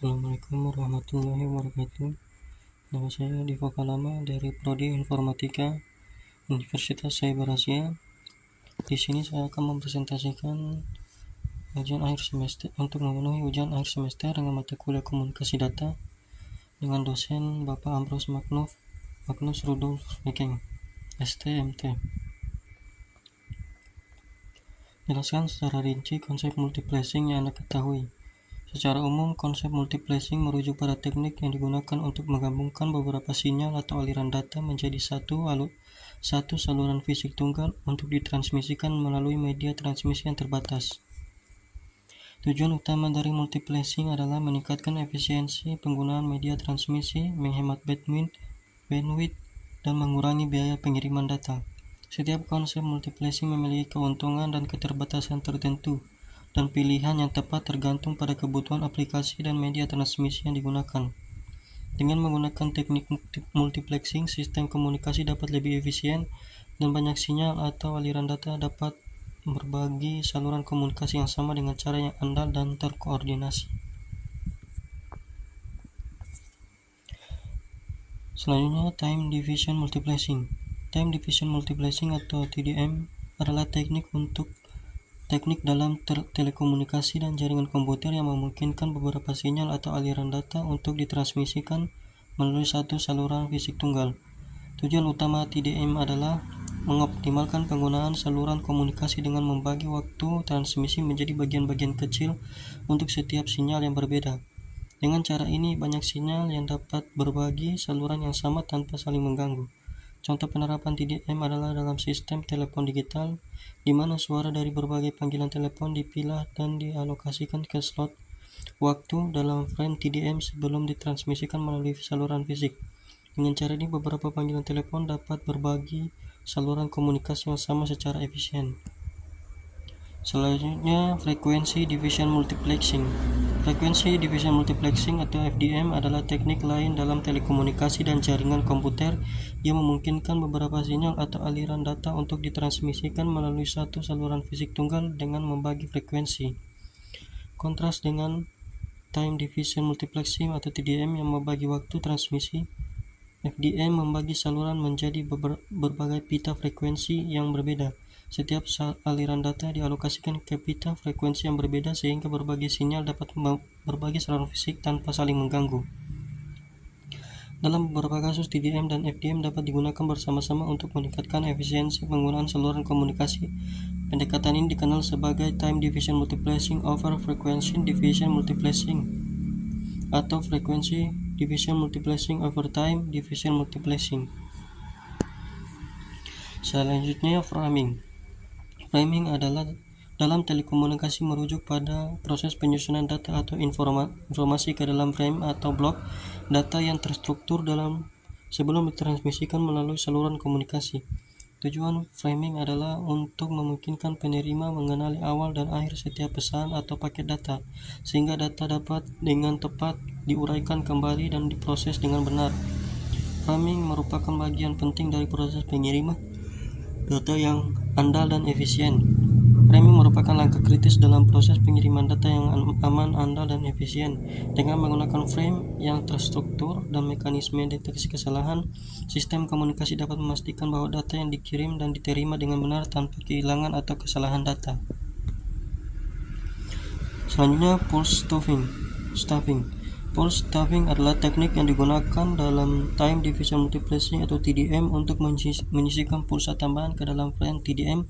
Assalamualaikum warahmatullahi wabarakatuh. Nama saya Divo Kalama dari Prodi Informatika Universitas Cyber Asia. Di sini saya akan mempresentasikan ujian akhir semester untuk memenuhi ujian akhir semester dengan mata kuliah komunikasi data dengan dosen Bapak Ambros Magnus Rudolf Mekeng, STMT. Jelaskan secara rinci konsep multiplexing yang Anda ketahui. Secara umum, konsep multiplexing merujuk pada teknik yang digunakan untuk menggabungkan beberapa sinyal atau aliran data menjadi satu saluran fisik tunggal untuk ditransmisikan melalui media transmisi yang terbatas. Tujuan utama dari multiplexing adalah meningkatkan efisiensi penggunaan media transmisi, menghemat bandwidth, dan mengurangi biaya pengiriman data. Setiap konsep multiplexing memiliki keuntungan dan keterbatasan tertentu, dan pilihan yang tepat tergantung pada kebutuhan aplikasi dan media transmisi yang digunakan. Dengan menggunakan teknik multiplexing, sistem komunikasi dapat lebih efisien dan banyak sinyal atau aliran data dapat berbagi saluran komunikasi yang sama dengan cara yang andal dan terkoordinasi. Selanjutnya, Time Division Multiplexing. Time Division Multiplexing atau TDM adalah teknik dalam telekomunikasi dan jaringan komputer yang memungkinkan beberapa sinyal atau aliran data untuk ditransmisikan melalui satu saluran fisik tunggal. Tujuan utama TDM adalah mengoptimalkan penggunaan saluran komunikasi dengan membagi waktu transmisi menjadi bagian-bagian kecil untuk setiap sinyal yang berbeda. Dengan cara ini, banyak sinyal yang dapat berbagi saluran yang sama tanpa saling mengganggu. Contoh penerapan TDM adalah dalam sistem telepon digital, di mana suara dari berbagai panggilan telepon dipilah dan dialokasikan ke slot waktu dalam frame TDM sebelum ditransmisikan melalui saluran fisik. Dengan cara ini, beberapa panggilan telepon dapat berbagi saluran komunikasi yang sama secara efisien. Selanjutnya, Frequency Division Multiplexing. Frequency Division Multiplexing atau FDM adalah teknik lain dalam telekomunikasi dan jaringan komputer yang memungkinkan beberapa sinyal atau aliran data untuk ditransmisikan melalui satu saluran fisik tunggal dengan membagi frekuensi. Kontras dengan Time Division Multiplexing atau TDM yang membagi waktu transmisi, FDM membagi saluran menjadi berbagai pita frekuensi yang berbeda. Setiap aliran data dialokasikan ke pita frekuensi yang berbeda sehingga berbagai sinyal dapat berbagi saluran fisik tanpa saling mengganggu. Dalam beberapa kasus, TDM dan FDM dapat digunakan bersama-sama untuk meningkatkan efisiensi penggunaan saluran komunikasi. Pendekatan ini dikenal sebagai Time Division Multiplexing over Frequency Division Multiplexing atau Frequency Division Multiplexing over Time Division Multiplexing. Selanjutnya, Framing. Framing adalah dalam telekomunikasi merujuk pada proses penyusunan data atau informasi ke dalam frame atau blok data yang terstruktur sebelum ditransmisikan melalui saluran komunikasi. Tujuan framing adalah untuk memungkinkan penerima mengenali awal dan akhir setiap pesan atau paket data, sehingga data dapat dengan tepat diuraikan kembali dan diproses dengan benar. Framing merupakan bagian penting dari proses pengiriman data yang andal dan efisien. Framing merupakan langkah kritis dalam proses pengiriman data yang aman, andal, dan efisien. Dengan menggunakan frame yang terstruktur dan mekanisme deteksi kesalahan, sistem komunikasi dapat memastikan bahwa data yang dikirim dan diterima dengan benar tanpa kehilangan atau kesalahan data. Selanjutnya, Pulse Stuffing. Pulse stuffing adalah teknik yang digunakan dalam Time Division Multiplexing atau TDM untuk menyisipkan pulsa tambahan ke dalam frame TDM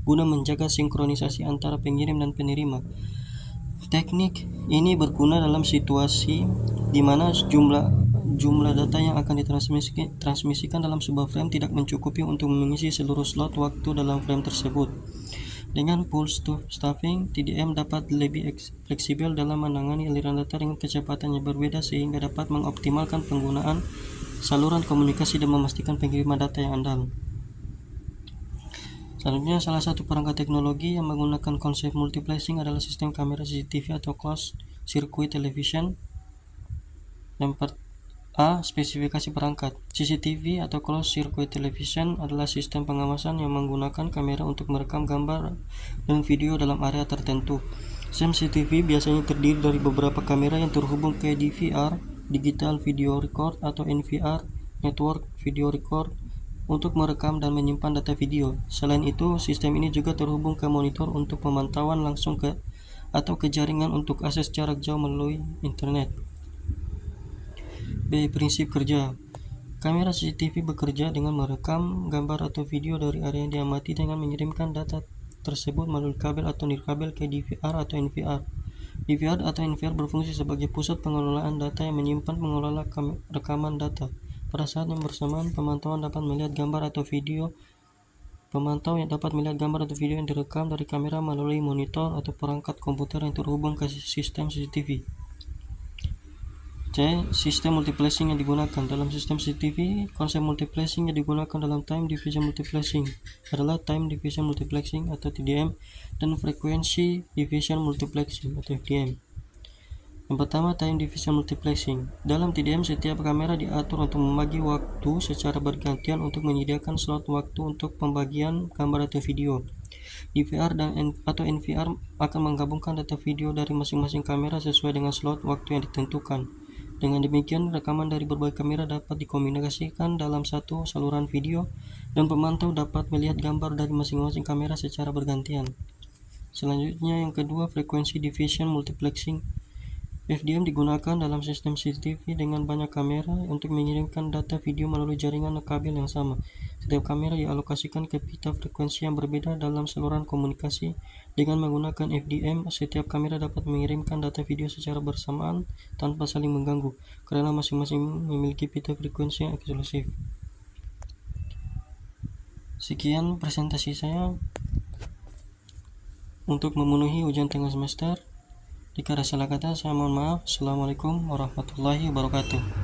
guna menjaga sinkronisasi antara pengirim dan penerima. Teknik ini berguna dalam situasi di mana jumlah data yang akan ditransmisikan dalam sebuah frame tidak mencukupi untuk mengisi seluruh slot waktu dalam frame tersebut. Dengan pulse stuffing, TDM dapat lebih fleksibel dalam menangani aliran data dengan kecepatan yang berbeda sehingga dapat mengoptimalkan penggunaan saluran komunikasi dan memastikan pengiriman data yang andal. Selanjutnya, salah satu perangkat teknologi yang menggunakan konsep multiplexing adalah sistem kamera CCTV atau closed circuit television. Spesifikasi perangkat. CCTV atau Closed Circuit Television adalah sistem pengawasan yang menggunakan kamera untuk merekam gambar dan video dalam area tertentu. Sistem CCTV biasanya terdiri dari beberapa kamera yang terhubung ke DVR, Digital Video Record atau NVR, Network Video Record, untuk merekam dan menyimpan data video. Selain itu, sistem ini juga terhubung ke monitor untuk pemantauan langsung atau ke jaringan untuk akses jarak jauh melalui internet. B. Prinsip kerja. Kamera CCTV bekerja dengan merekam gambar atau video dari area yang diamati dengan mengirimkan data tersebut melalui kabel atau nirkabel ke DVR atau NVR. DVR atau NVR berfungsi sebagai pusat pengelolaan data yang menyimpan mengelola rekaman data. Pada saat yang bersamaan, pemantau yang dapat melihat gambar atau video yang direkam dari kamera melalui monitor atau perangkat komputer yang terhubung ke sistem CCTV. C. Sistem multiplexing yang digunakan dalam sistem CCTV. Konsep multiplexing yang digunakan dalam time division multiplexing adalah time division multiplexing atau TDM dan frequency division multiplexing atau FDM. Yang pertama, time division multiplexing. Dalam TDM, setiap kamera diatur untuk membagi waktu secara bergantian untuk menyediakan slot waktu untuk pembagian gambar atau video. DVR atau NVR akan menggabungkan data video dari masing-masing kamera sesuai dengan slot waktu yang ditentukan. Dengan demikian, rekaman dari berbagai kamera dapat dikomunikasikan dalam satu saluran video dan pemantau dapat melihat gambar dari masing-masing kamera secara bergantian. Selanjutnya, yang kedua, frequency division multiplexing. FDM digunakan dalam sistem CCTV dengan banyak kamera untuk mengirimkan data video melalui jaringan kabel yang sama. Setiap kamera dialokasikan ke pita frekuensi yang berbeda dalam saluran komunikasi. Dengan menggunakan FDM, setiap kamera dapat mengirimkan data video secara bersamaan tanpa saling mengganggu, karena masing-masing memiliki pita frekuensi yang eksklusif. Sekian presentasi saya untuk memenuhi ujian tengah semester. Jika ada salah kata, saya mohon maaf. Assalamualaikum warahmatullahi wabarakatuh.